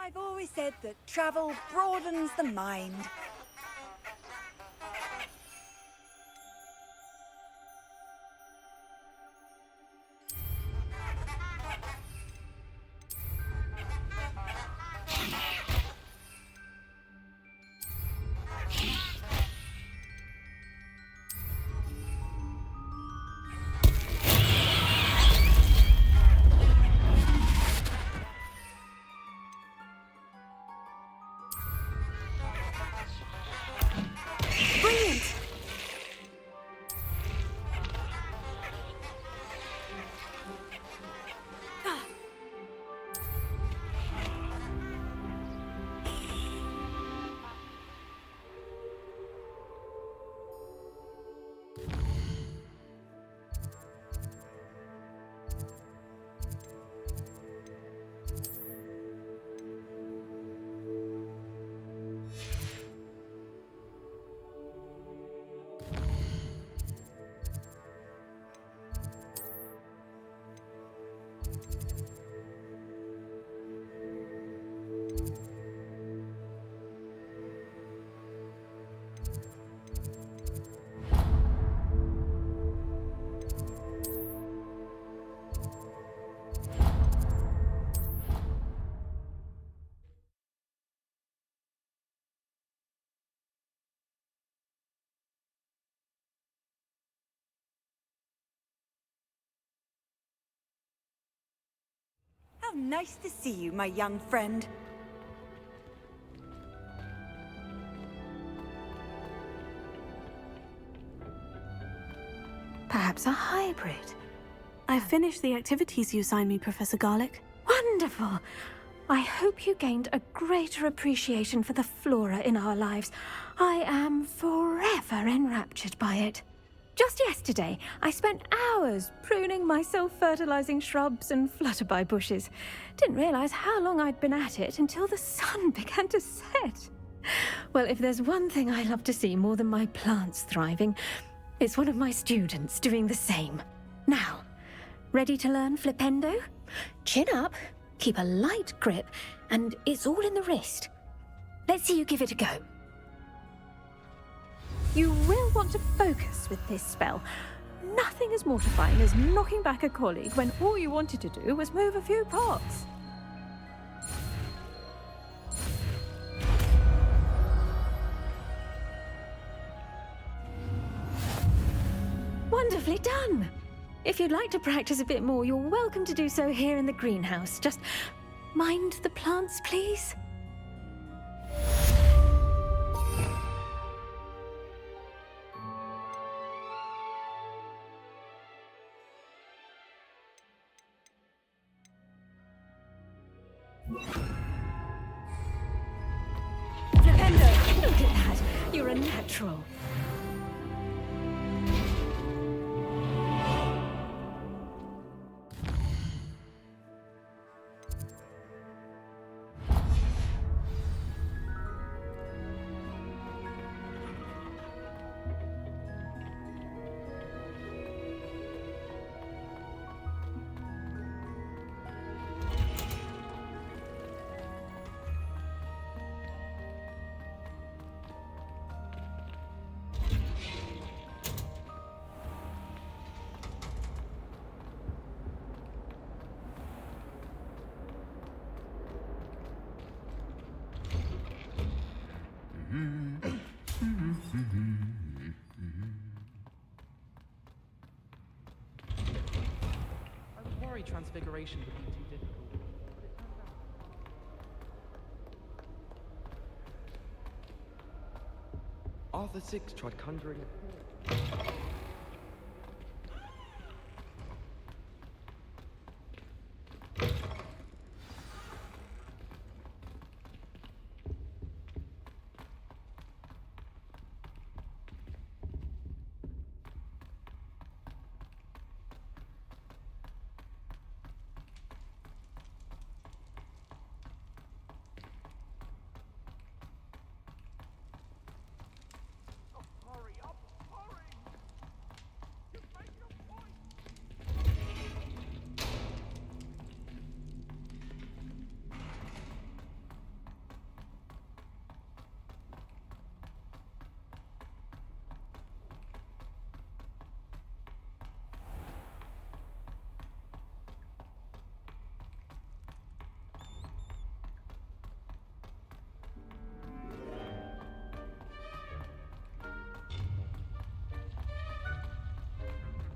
I've always said that travel broadens the mind. Brilliant! How nice to see you, my young friend. Perhaps a hybrid. I've finished the activities you assigned me, Professor Garlick. Wonderful! I hope you gained a greater appreciation for the flora in our lives. I am forever enraptured by it. Just yesterday, I spent hours pruning my self-fertilizing shrubs and flutterby bushes. Didn't realize how long I'd been at it until the sun began to set. Well, if there's one thing I love to see more than my plants thriving, it's one of my students doing the same. Now, ready to learn Flipendo? Chin up, keep a light grip, and it's all in the wrist. Let's see you give it a go. You will want to focus with this spell. Nothing as mortifying as knocking back a colleague when all you wanted to do was move a few pots. Wonderfully done! If you'd like to practice a bit more, you're welcome to do so here in the greenhouse. Just mind the plants, please. Flipendo, look at that! You're a natural. I worry transfiguration would be too difficult. Arthur VI tried conjuring a...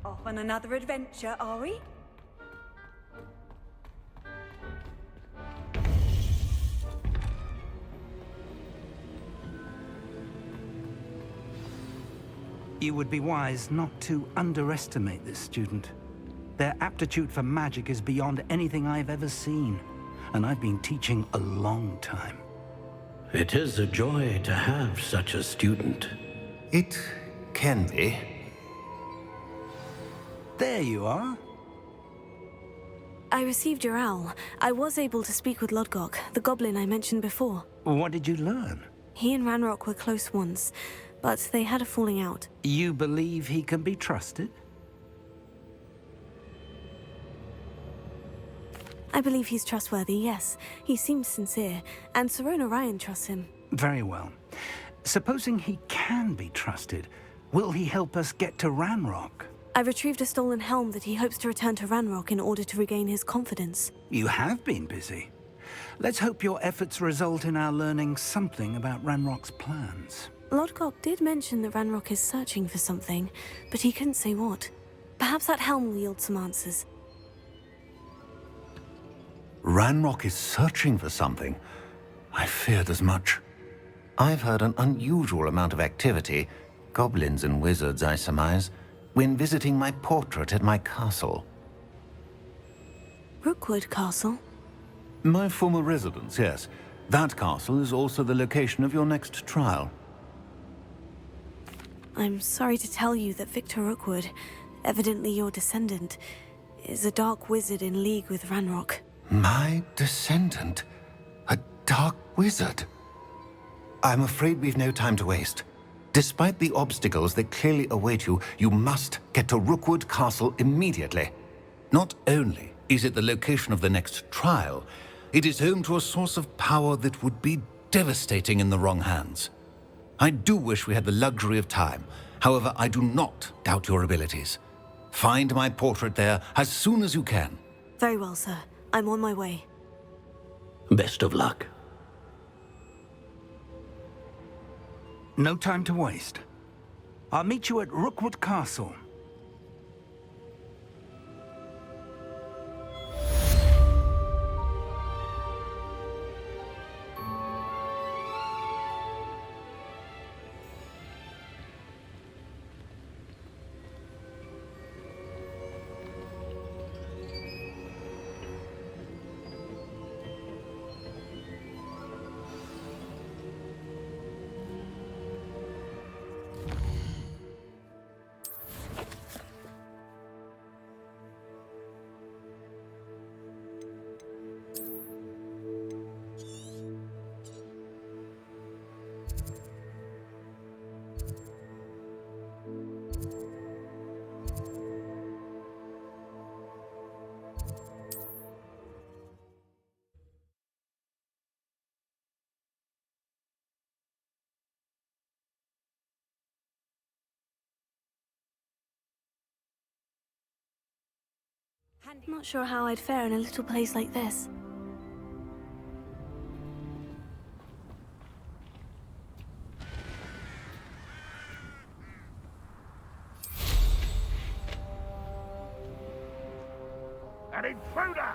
Off on another adventure, are we? You would be wise not to underestimate this student. Their aptitude for magic is beyond anything I've ever seen, and I've been teaching a long time. It is a joy to have such a student. It can be. There you are. I received your owl. I was able to speak with Lodgok, the goblin I mentioned before. What did you learn? He and Ranrock were close once, but they had a falling out. You believe he can be trusted? I believe he's trustworthy, yes. He seems sincere, and Sirona Ryan trusts him. Very well. Supposing he can be trusted, will he help us get to Ranrock? I retrieved a stolen helm that he hopes to return to Ranrock in order to regain his confidence. You have been busy. Let's hope your efforts result in our learning something about Ranrock's plans. Lodgok did mention that Ranrock is searching for something, but he couldn't say what. Perhaps that helm will yield some answers. Ranrock is searching for something. I feared as much. I've heard an unusual amount of activity, goblins and wizards, I surmise, when visiting my portrait at my castle. Rookwood Castle? My former residence, yes. That castle is also the location of your next trial. I'm sorry to tell you that Victor Rookwood, evidently your descendant, is a dark wizard in league with Ranrock. My descendant? A dark wizard? I'm afraid we've no time to waste. Despite the obstacles that clearly await you, you must get to Rookwood Castle immediately. Not only is it the location of the next trial, it is home to a source of power that would be devastating in the wrong hands. I do wish we had the luxury of time. However, I do not doubt your abilities. Find my portrait there as soon as you can. Very well, sir. I'm on my way. Best of luck. No time to waste. I'll meet you at Rookwood Castle. Not sure how I'd fare in a little place like this. An intruder!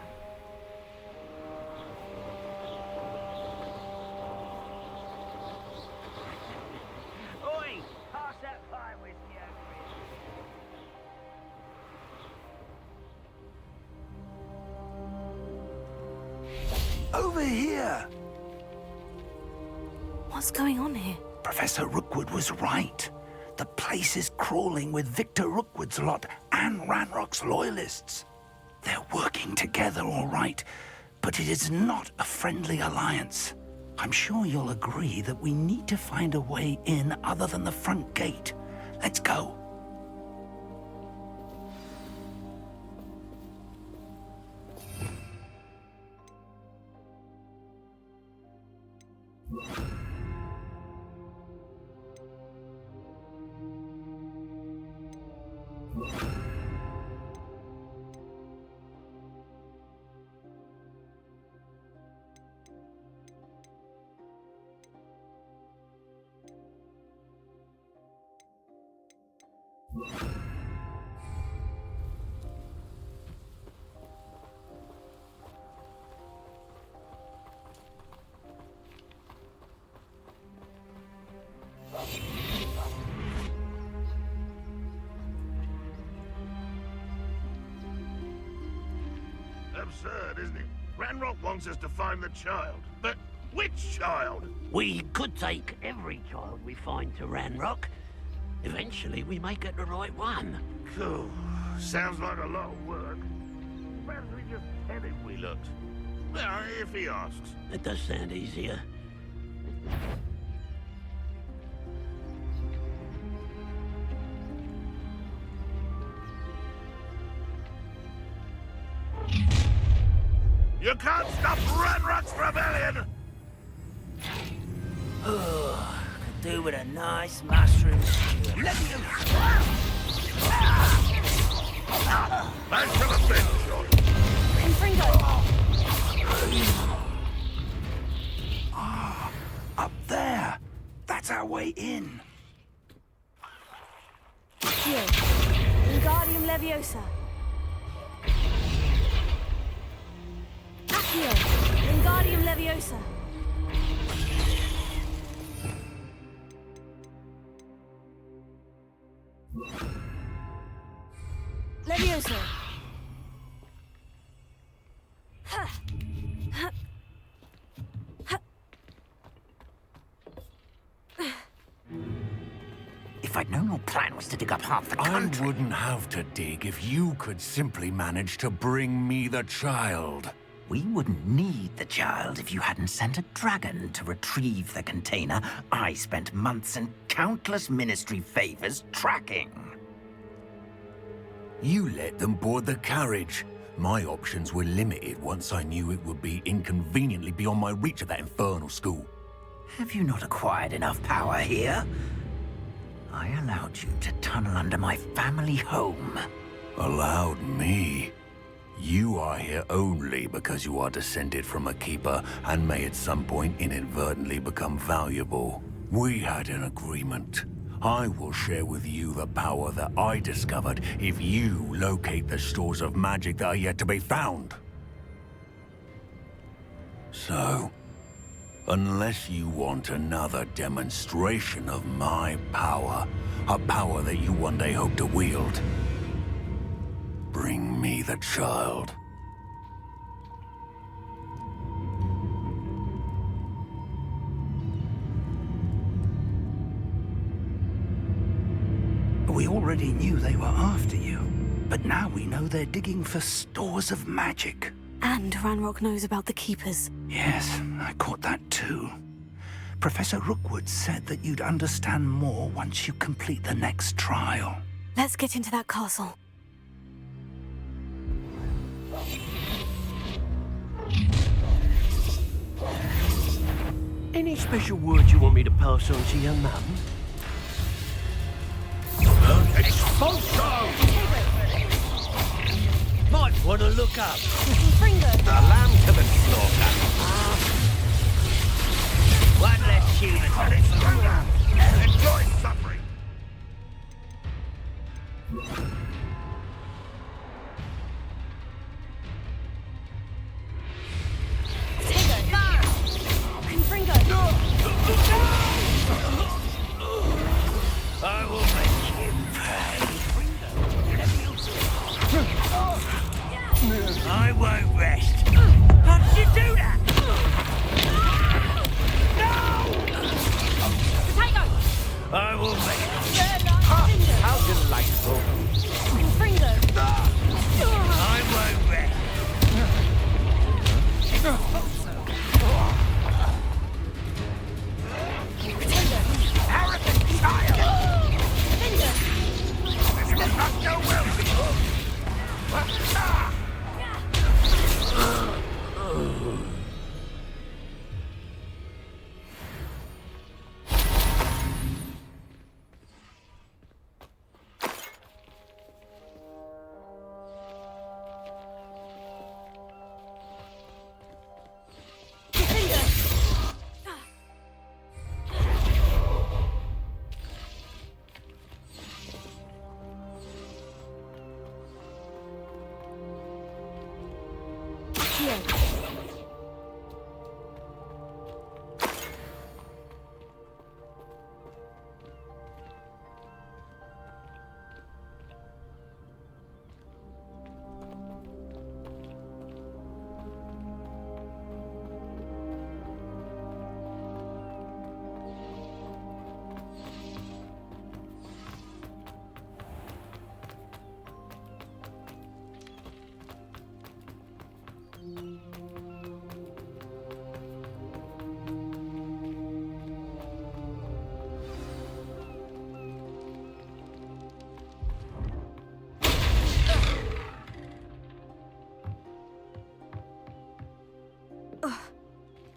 Oi! Pass that fire whiskey over here. Over here! What's going on here? Professor Rookwood was right. The place is crawling with Victor Rookwood's lot and Ranrock's loyalists. They're working together, all right, but it is not a friendly alliance. I'm sure you'll agree that we need to find a way in other than the front gate. Let's go. absurd, isn't it? Ranrock wants us to find the child. But which child? We could take every child we find to Ranrock. Eventually, we may get the right one. Cool. Sounds like a lot of work. Perhaps we just tell him we looked. Well, if he asks. It does sound easier. You can't stop Ranrock's rebellion! Could do with a nice mushroom stew. Let me Back to the bench, Sean. Confringo! Up there. That's our way in. Accio. Wingardium Leviosa. Accio. Wingardium Leviosa. Leviosa. If I'd known your plan was to dig up half the I country... wouldn't have to dig if you could simply manage to bring me the child. We wouldn't need the child if you hadn't sent a dragon to retrieve the container I spent months and countless ministry favors tracking. You let them board the carriage. My options were limited once I knew it would be inconveniently beyond my reach at that infernal school. Have you not acquired enough power here? I allowed you to tunnel under my family home. Allowed me? You are here only because you are descended from a keeper and may at some point inadvertently become valuable. We had an agreement. I will share with you the power that I discovered if you locate the stores of magic that are yet to be found. So, unless you want another demonstration of my power, a power that you one day hope to wield, bring me the child. We already knew they were after you, but now we know they're digging for stores of magic. And Ranrock knows about the Keepers. Yes, I caught that too. Professor Rookwood said that you'd understand more once you complete the next trial. Let's get into that castle. Any special words you want me to pass on to your mum? Expulso! Might want to look up. Confringo! A lamb to the slaughter. One less human. Enjoy suffering! Confringo! I will make him pay. I won't rest. How did you do that? Potato! I will make him. How Delightful. Confringo! I won't rest. Arrogant child! This will not go well with you!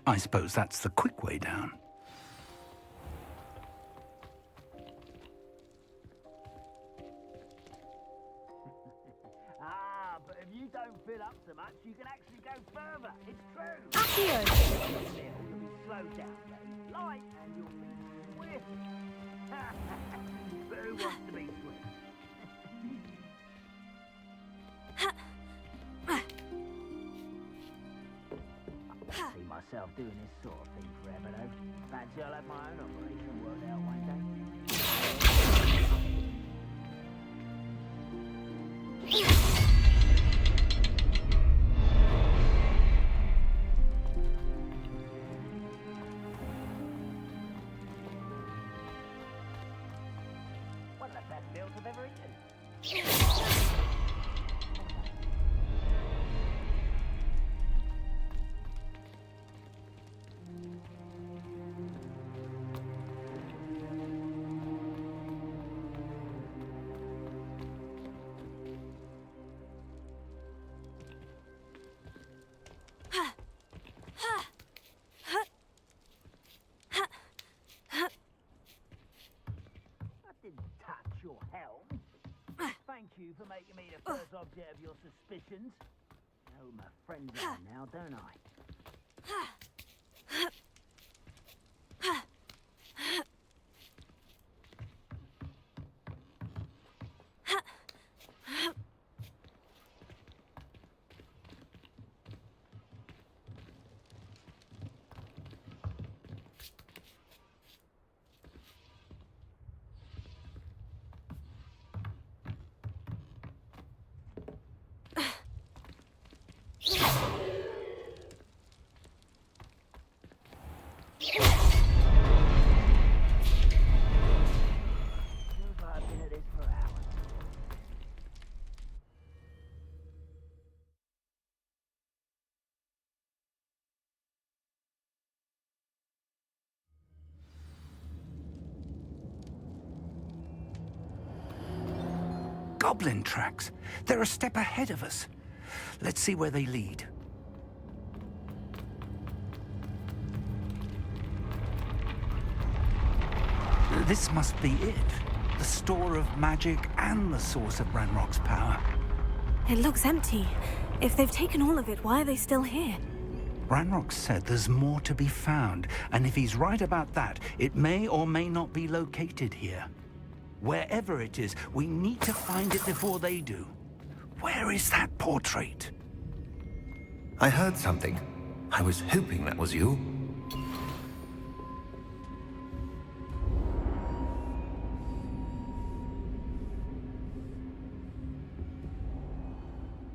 I suppose that's the quick way down. Ah, but if you don't fill up so much, you can actually go further. It's true. Accio! You'll be slowed down, very light, and you'll be swift. But who wants to be swift? I see myself doing this sort of thing forever, though. Fancy I'll have my own operation worked out one day. One of the best meals I've ever eaten. Your helm. Thank you for making me the first object of your suspicions. I know who my friends are now, don't I? I've been at this for hours. Goblin tracks. They're a step ahead of us. Let's see where they lead. This must be it. The store of magic and the source of Ranrock's power. It looks empty. If they've taken all of it, why are they still here? Ranrock said there's more to be found, and if he's right about that, it may or may not be located here. Wherever it is, we need to find it before they do. Where is that portrait? I heard something. I was hoping that was you.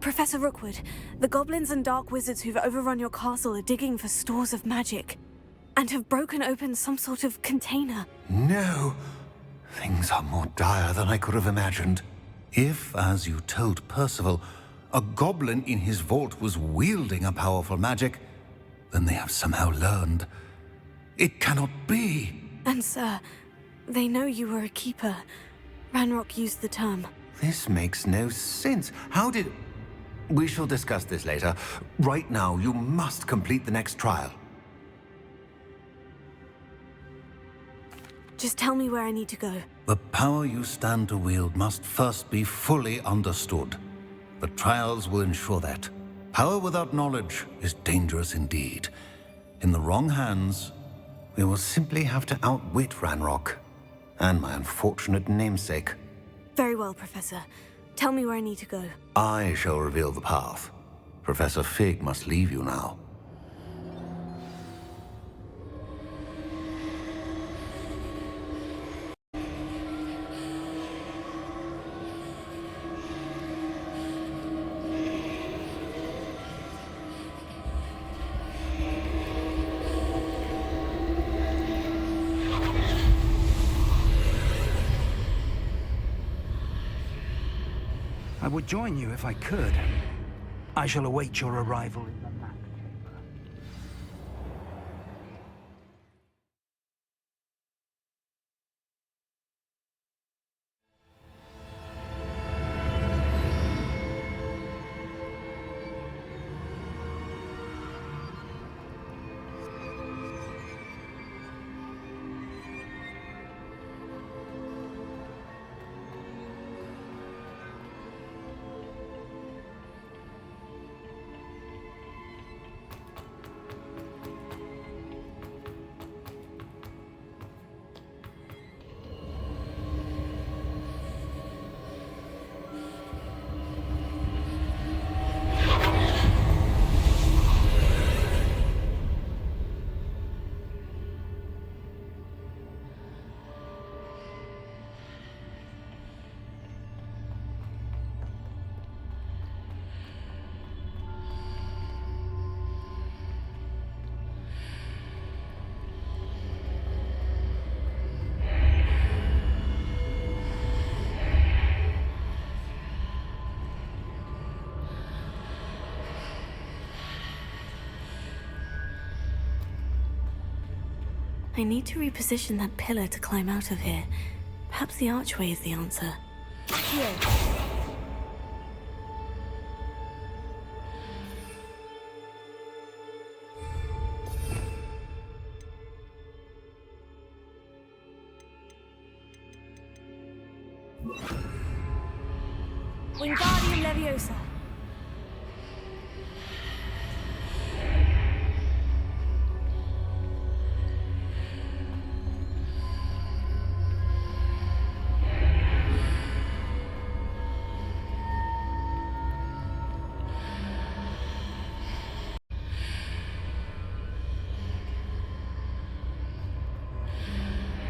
Professor Rookwood, the goblins and dark wizards who've overrun your castle are digging for stores of magic, and have broken open some sort of container. No! Things are more dire than I could have imagined. If, as you told Percival, a goblin in his vault was wielding a powerful magic, then they have somehow learned. It cannot be! And sir, they know you were a keeper. Ranrock used the term. This makes no sense. How did... We shall discuss this later. Right now, you must complete the next trial. Just tell me where I need to go. The power you stand to wield must first be fully understood. The trials will ensure that. Power without knowledge is dangerous indeed. In the wrong hands, we will simply have to outwit Ranrock and my unfortunate namesake. Very well, Professor. Tell me where I need to go. I shall reveal the path. Professor Fig must leave you now. I would join you if I could. I shall await your arrival in the map chamber. I need to reposition that pillar to climb out of here. Perhaps the archway is the answer. Here. Wingardium Leviosa.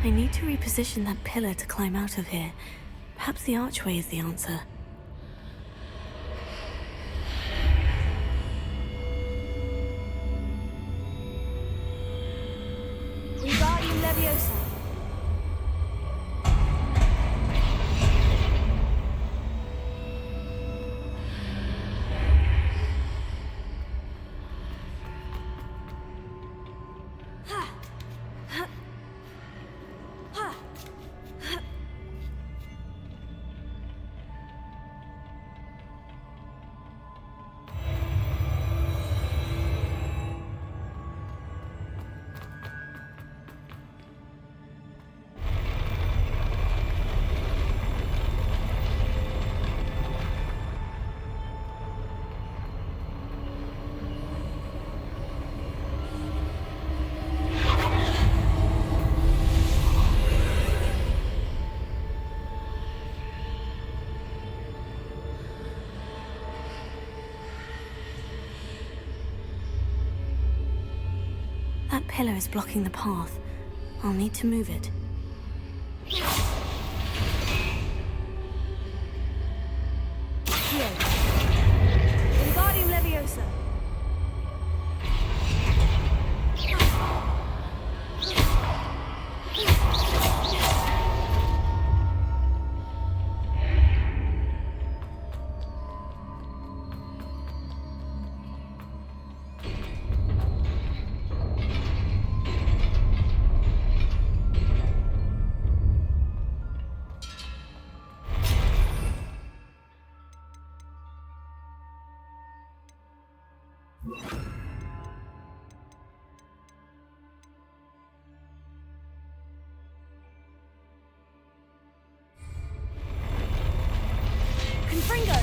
I need to reposition that pillar to climb out of here. Perhaps the archway is the answer. Wingardium Leviosa. That pillar is blocking the path. I'll need to move it. Here. Wingardium Leviosa. Confringo!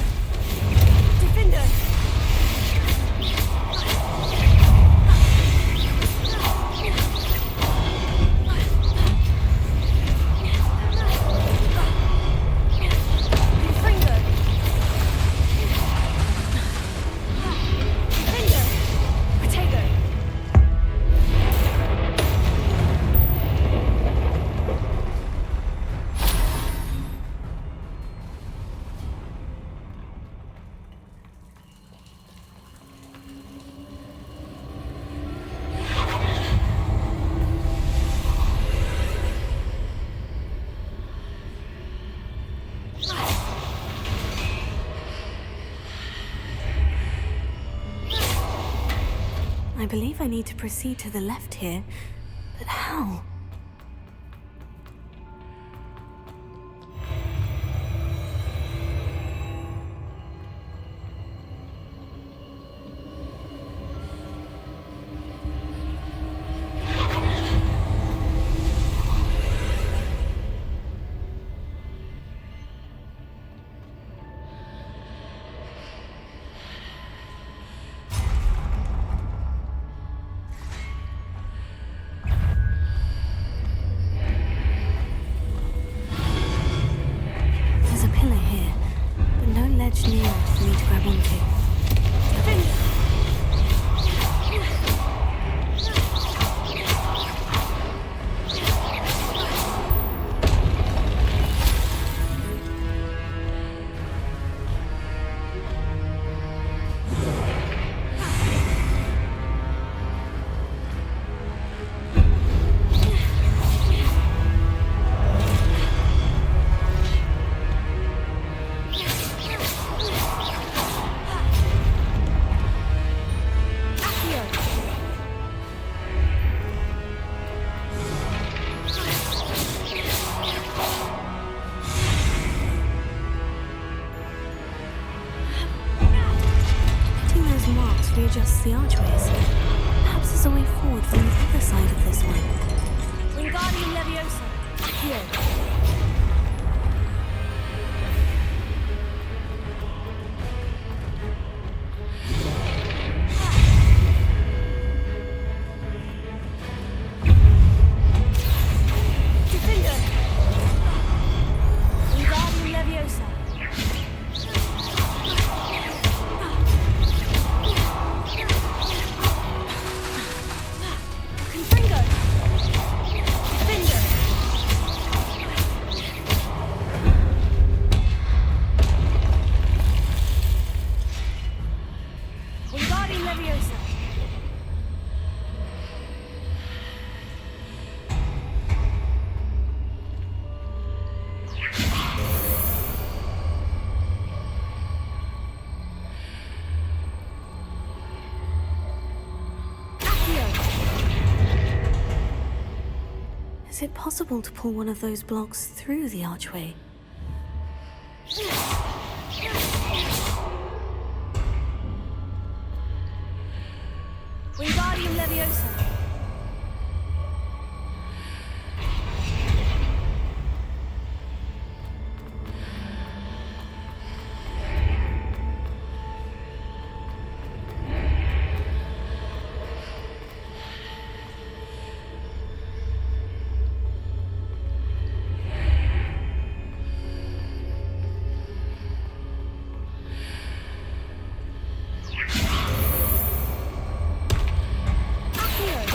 Defender! Confringo! Defender! Protego! I believe I need to proceed to the left here, but how? There's a pillar here, but no ledge near for me to grab onto. readjusts the archways. Perhaps there's a way forward from the other side of this one. Wingardium Leviosa. Here. Defender. Wingardium Leviosa. Confringo. Defender. Wingardium Leviosa. Accio. Is it possible to pull one of those blocks through the archway? Wingardium Leviosa. Accio.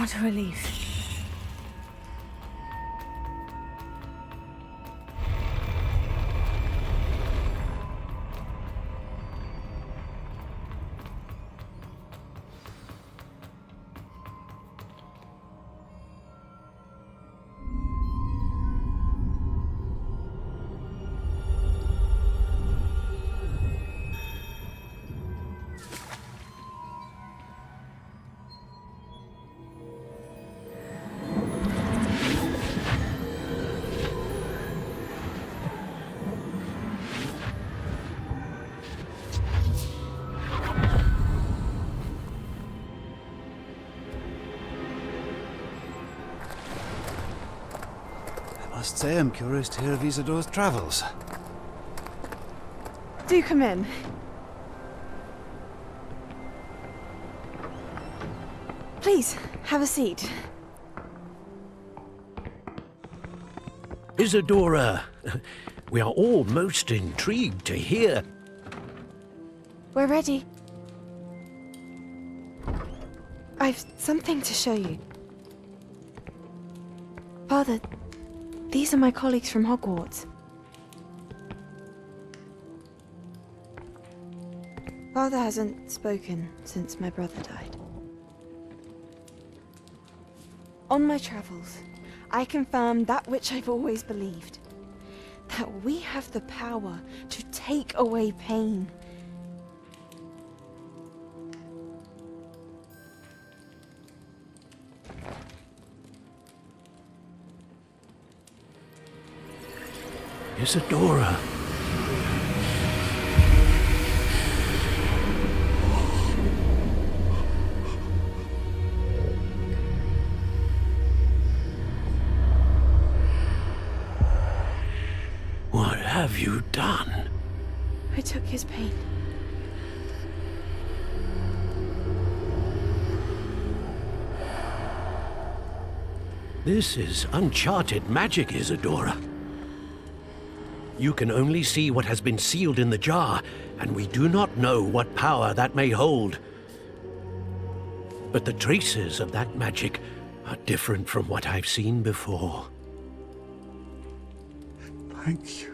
What a relief. I must say I'm curious to hear of Isadore's travels. Do come in. Please, have a seat. Isadora, we are all most intrigued to hear. We're ready. I've something to show you. Father, these are my colleagues from Hogwarts. Father hasn't spoken since my brother died. On my travels, I confirmed that which I've always believed. That we have the power to take away pain. Isadora. What have you done? I took his pain. This is uncharted magic, Isadora. You can only see what has been sealed in the jar, and we do not know what power that may hold. But the traces of that magic are different from what I've seen before. Thank you.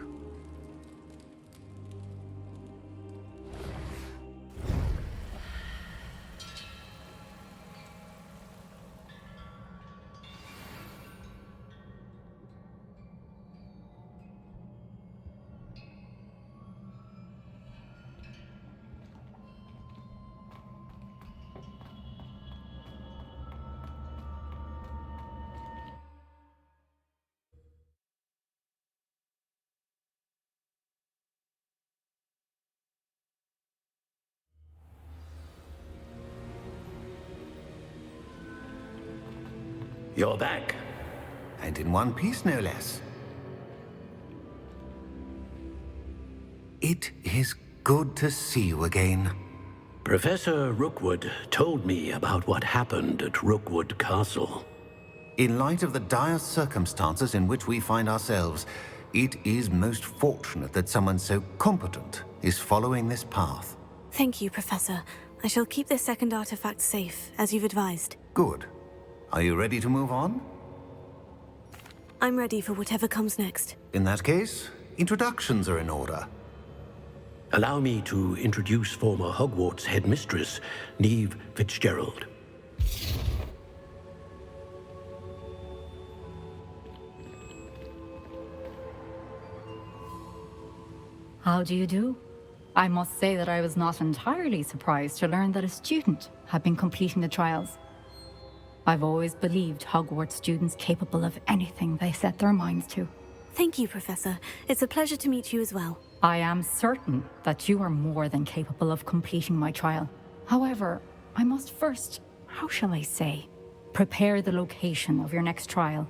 You're back. And in one piece, no less. It is good to see you again. Professor Rookwood told me about what happened at Rookwood Castle. In light of the dire circumstances in which we find ourselves, it is most fortunate that someone so competent is following this path. Thank you, Professor. I shall keep this second artifact safe, as you've advised. Good. Are you ready to move on? I'm ready for whatever comes next. In that case, introductions are in order. Allow me to introduce former Hogwarts headmistress, Neve Fitzgerald. How do you do? I must say that I was not entirely surprised to learn that a student had been completing the trials. I've always believed Hogwarts students capable of anything they set their minds to. Thank you, Professor. It's a pleasure to meet you as well. I am certain that you are more than capable of completing my trial. However, I must first, how shall I say, prepare the location of your next trial.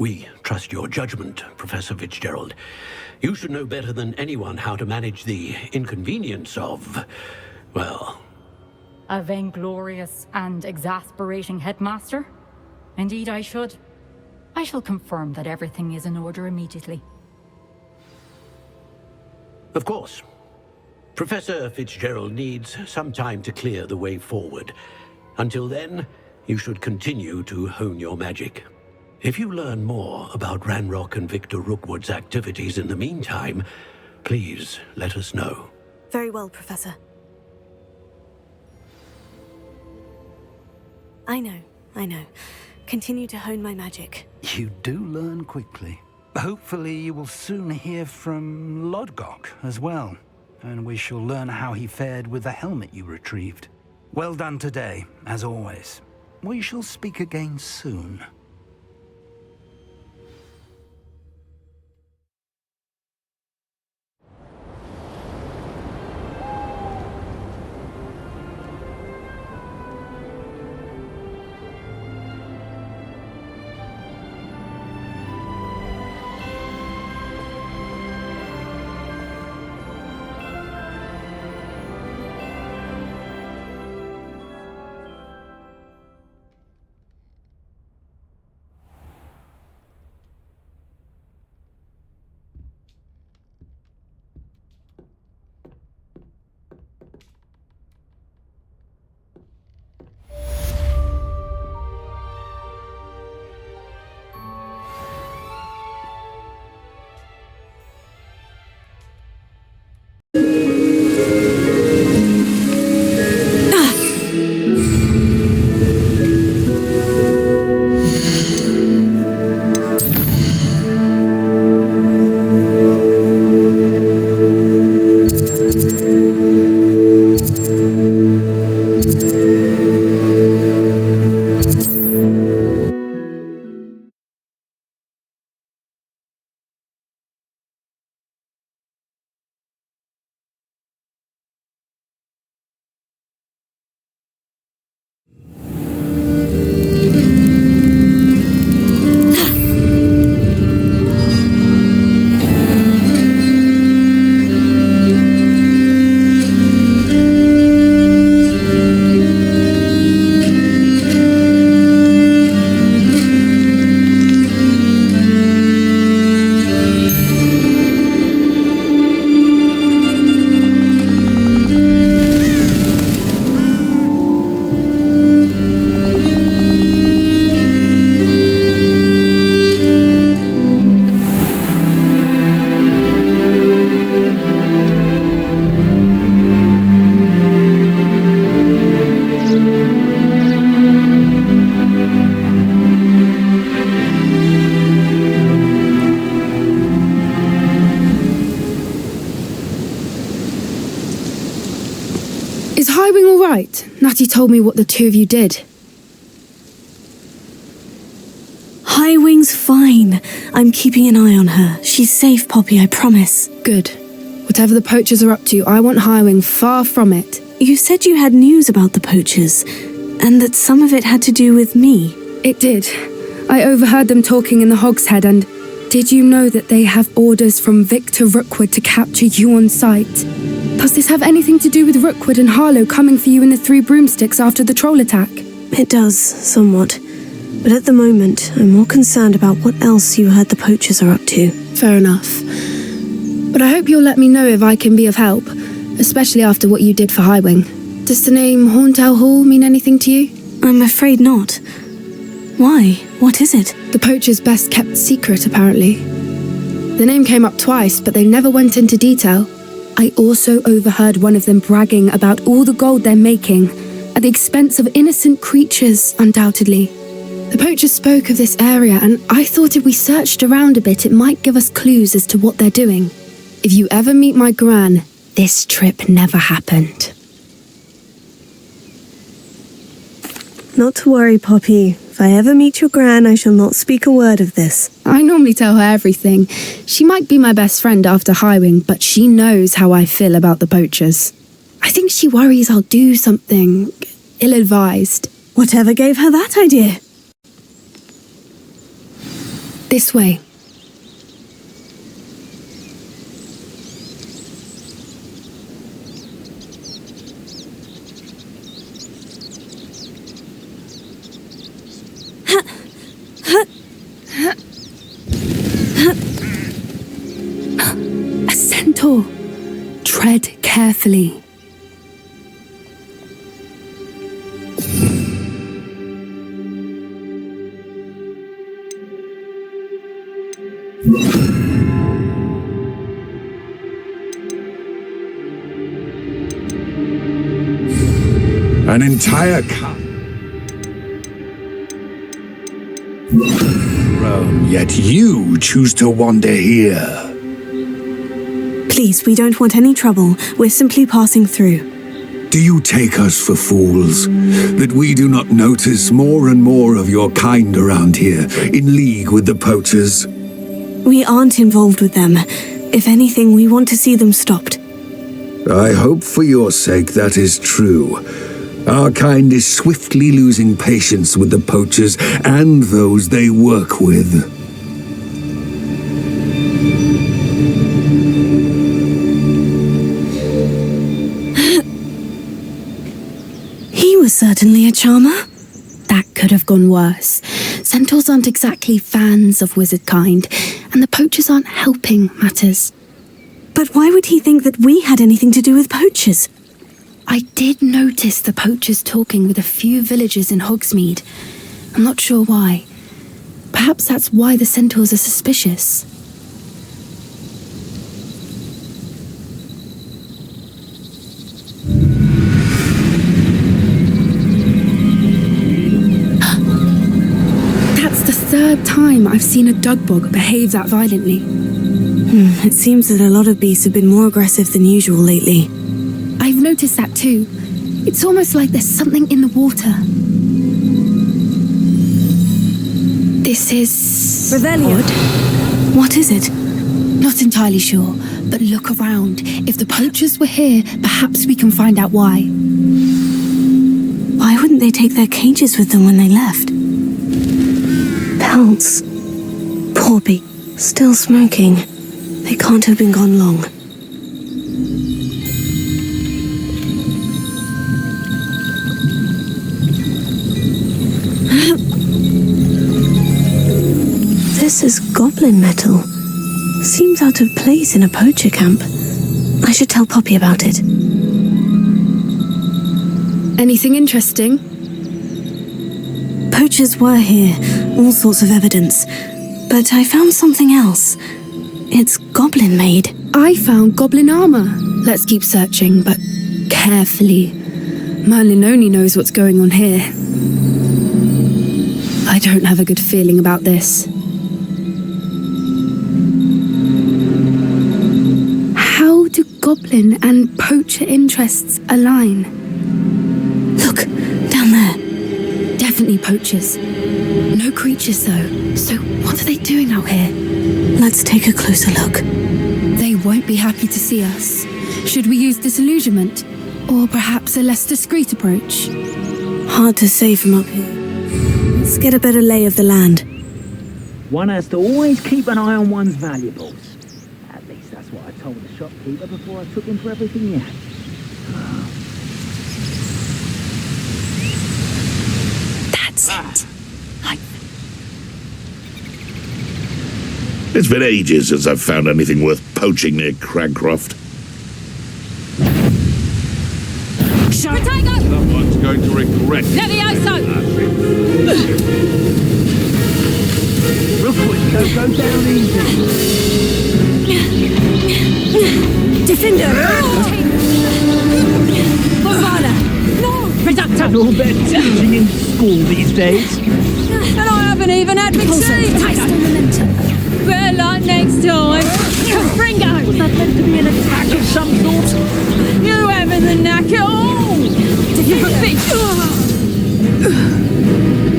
We trust your judgment, Professor Fitzgerald. You should know better than anyone how to manage the inconvenience of, well... A vainglorious and exasperating headmaster? Indeed I should. I shall confirm that everything is in order immediately. Of course. Professor Fitzgerald needs some time to clear the way forward. Until then, you should continue to hone your magic. If you learn more about Ranrock and Victor Rookwood's activities in the meantime, please let us know. Very well, Professor. I know. Continue to hone my magic. You do learn quickly. Hopefully you will soon hear from Lodgok as well, and we shall learn how he fared with the helmet you retrieved. Well done today, as always. We shall speak again soon. Is Highwing all right? Natty told me what the two of you did. Highwing's fine. I'm keeping an eye on her. She's safe, Poppy, I promise. Good. Whatever the poachers are up to, I want Highwing far from it. You said you had news about the poachers, and that some of it had to do with me. It did. I overheard them talking in the Hogshead, and did you know that they have orders from Victor Rookwood to capture you on sight? Does this have anything to do with Rookwood and Harlow coming for you in the Three Broomsticks after the troll attack? It does, somewhat. But at the moment, I'm more concerned about what else you heard the poachers are up to. Fair enough. But I hope you'll let me know if I can be of help, especially after what you did for Highwing. Does the name Horntail Hall mean anything to you? I'm afraid not. Why? What is it? The poachers' best kept secret, apparently. The name came up twice, but they never went into detail. I also overheard one of them bragging about all the gold they're making, at the expense of innocent creatures, undoubtedly. The poachers spoke of this area, and I thought if we searched around a bit, it might give us clues as to what they're doing. If you ever meet my gran, this trip never happened. Not to worry, Poppy. If I ever meet your gran, I shall not speak a word of this. I normally tell her everything. She might be my best friend after Highwing, but she knows how I feel about the poachers. I think she worries I'll do something ill-advised. Whatever gave her that idea? This way. A centaur. Tread carefully. An entire Rome, yet you choose to wander here. Please, we don't want any trouble. We're simply passing through. Do you take us for fools? That we do not notice more and more of your kind around here, in league with the poachers? We aren't involved with them. If anything, we want to see them stopped. I hope for your sake that is true. Our kind is swiftly losing patience with the poachers and those they work with. He was certainly a charmer. That could have gone worse. Centaurs aren't exactly fans of wizard kind, and the poachers aren't helping matters. But why would he think that we had anything to do with poachers? I did notice the poachers talking with a few villagers in Hogsmeade. I'm not sure why. Perhaps that's why the centaurs are suspicious. That's the third time I've seen a dugbog behave that violently. It seems that a lot of beasts have been more aggressive than usual lately. I've noticed that too. It's almost like there's something in the water. This is... Revelio. odd. What is it? Not entirely sure, but look around. If the poachers were here, perhaps we can find out why. Why wouldn't they take their cages with them when they left? Pelts. Poor beast. Still smoking. They can't have been gone long. This is goblin metal. Seems out of place in a poacher camp. I should tell Poppy about it. Anything interesting? Poachers were here. All sorts of evidence. But I found something else. It's goblin-made. I found goblin armor. Let's keep searching, but carefully. Merlin only knows what's going on here. I don't have a good feeling about this. How do goblin and poacher interests align? Look, down there. Definitely poachers. No creatures, though. So what are they doing out here? Let's take a closer look. They won't be happy to see us. Should we use disillusionment? Or perhaps a less discreet approach? Hard to say from up here. Let's get a better lay of the land. One has to always keep an eye on one's valuables. At least that's what I told the shopkeeper before I took him for everything he had. That's it. It's been ages since I've found anything worth poaching near Cragcroft. Protego! Someone's going to regret it. Levioso! Rookwood, go down easy. Defender! Bavada! No! Reductor! All better teaching in school these days. And I haven't even had my tea! Better luck next time! Fringo! Was that meant to be an attack of some sort? You haven't the knack at all! You bitch!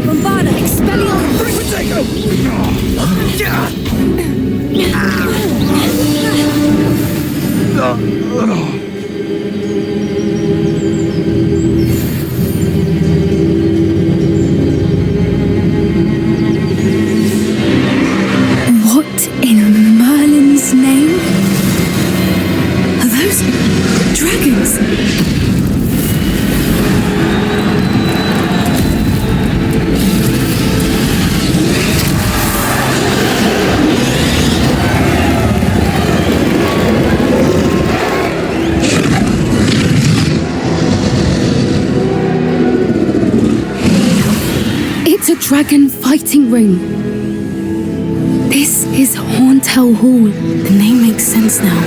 Bombarda! Expelliarmus! What in Merlin's name? Are those dragons? It's a dragon fighting ring. This is Horntail Hall. The name makes sense now.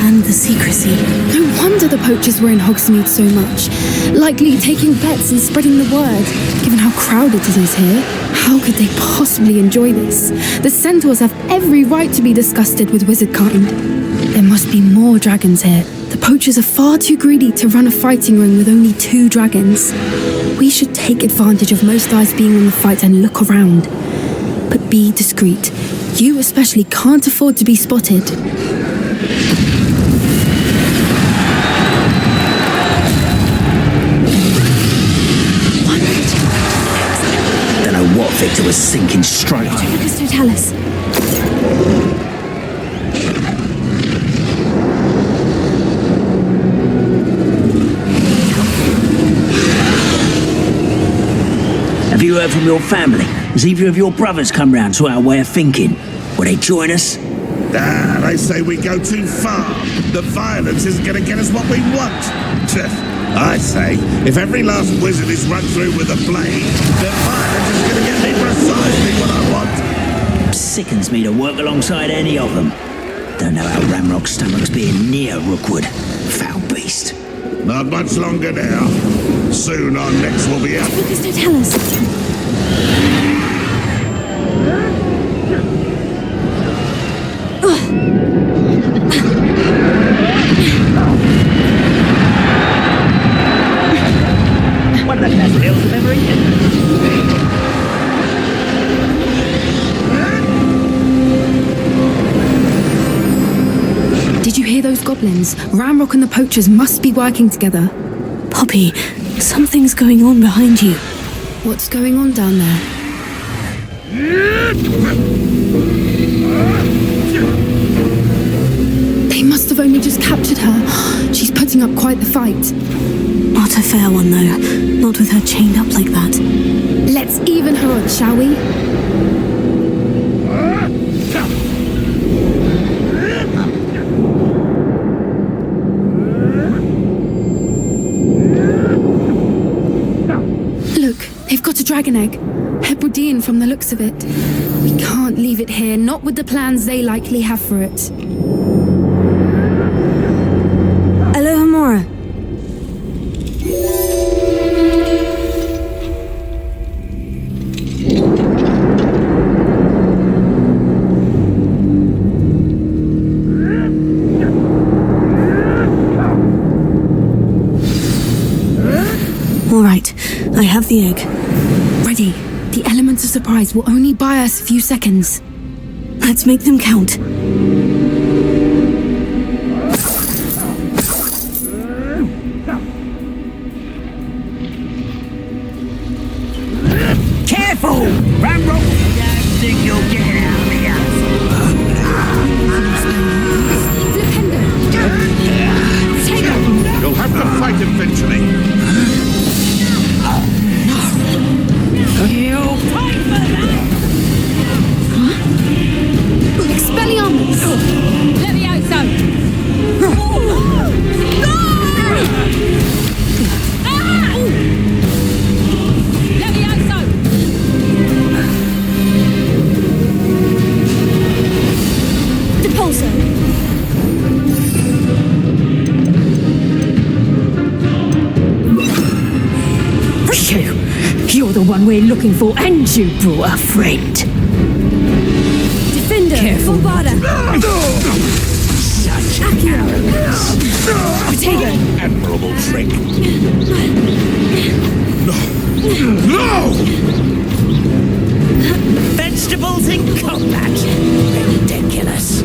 And the secrecy. No wonder the poachers were in Hogsmeade so much. Likely taking bets and spreading the word. Given how crowded it is here, how could they possibly enjoy this? The centaurs have every right to be disgusted with wizardkind. There must be more dragons here. The poachers are far too greedy to run a fighting ring with only 2 dragons. We should take advantage of most eyes being on the fight and look around. But be discreet. You especially can't afford to be spotted. Don't know what Victor was thinking straight. Lucas, don't tell us. Have you heard from your family? Has either of your brothers come round to our way of thinking? Will they join us? They say we go too far. The violence isn't going to get us what we want. I say, if every last wizard is run through with a blade, the violence is going to get me precisely what I want. Sickens me to work alongside any of them. Don't know how Ramrock's stomach's being near Rookwood. Foul beast. Not much longer now. Soon our necks will be out. Lucas, don't tell us. One of the best meals I've ever eaten. Did you hear those goblins? Ramrock and the poachers must be working together. Poppy, something's going on behind you. What's going on down there? They must have only just captured her. She's putting up quite the fight. Not a fair one, though. Not with her chained up like that. Let's even her odds, shall we? Look, they've got a dragon egg. Hebridean from the looks of it. We can't leave it here, not with the plans they likely have for it. Alohomora. All right, I have the egg. Ready. The elements of surprise will only buy us a few seconds. Let's make them count. Careful! Ramrock! I think you'll get it out of here. You'll have to fight eventually. You'll pay for that! Expelliarmus! Levioso! Levioso! Depulso! You're the one we're looking for, and you brought a friend. Defender! Careful. Bombarda! Such Accio! Protego! Admirable trick. No! vegetables in combat. Ridiculous.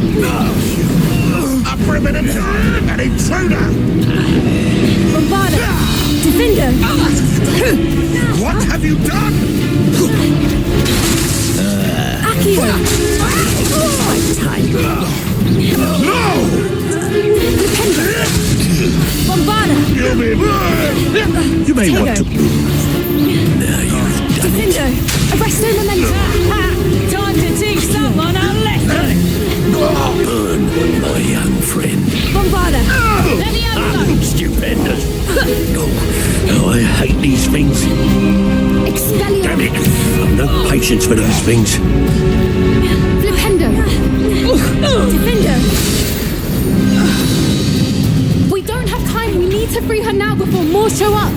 Up for a minute. An intruder. Bombarda! Defender! What have you done? Accio! No! Bombarda! You may want to move. Defender! Arresto momentum! Time to teach someone a lesson! Burn, my young friend. Bombarda! Stupendous. Oh, I hate these things. Expelliarmus! Damn it. I've no patience for these things. Flipendo! Defender! Defender! We don't have time. We need to free her now before more show up.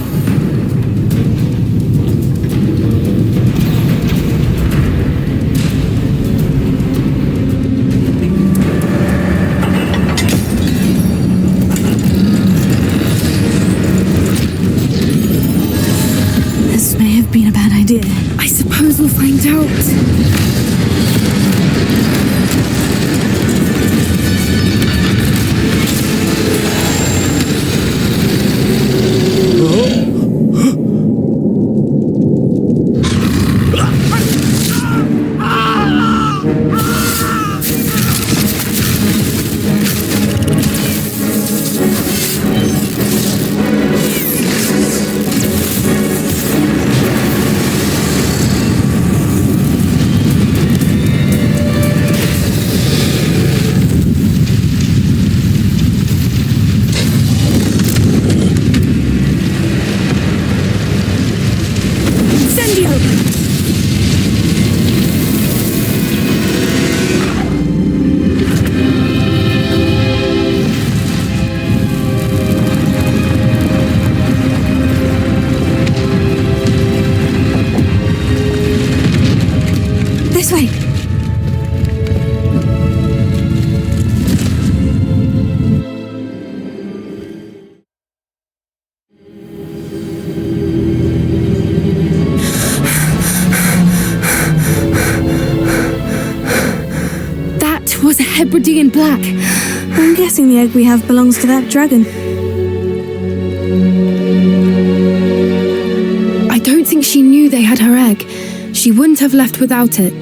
This may have been a bad idea. I suppose we'll find out. This way. That was a Hebridean black. I'm guessing the egg we have belongs to that dragon. I don't think she knew they had her egg. She wouldn't have left without it.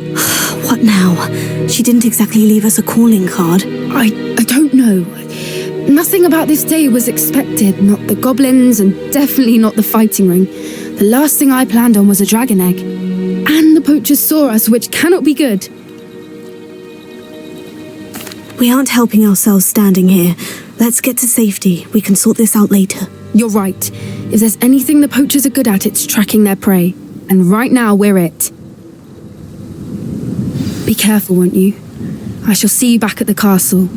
What now? She didn't exactly leave us a calling card. I don't know. Nothing about this day was expected. Not the goblins, and definitely not the fighting ring. The last thing I planned on was a dragon egg. And the poachers saw us, which cannot be good. We aren't helping ourselves standing here. Let's get to safety. We can sort this out later. You're right. If there's anything the poachers are good at, it's tracking their prey. And right now, we're it. Be careful, won't you? I shall see you back at the castle.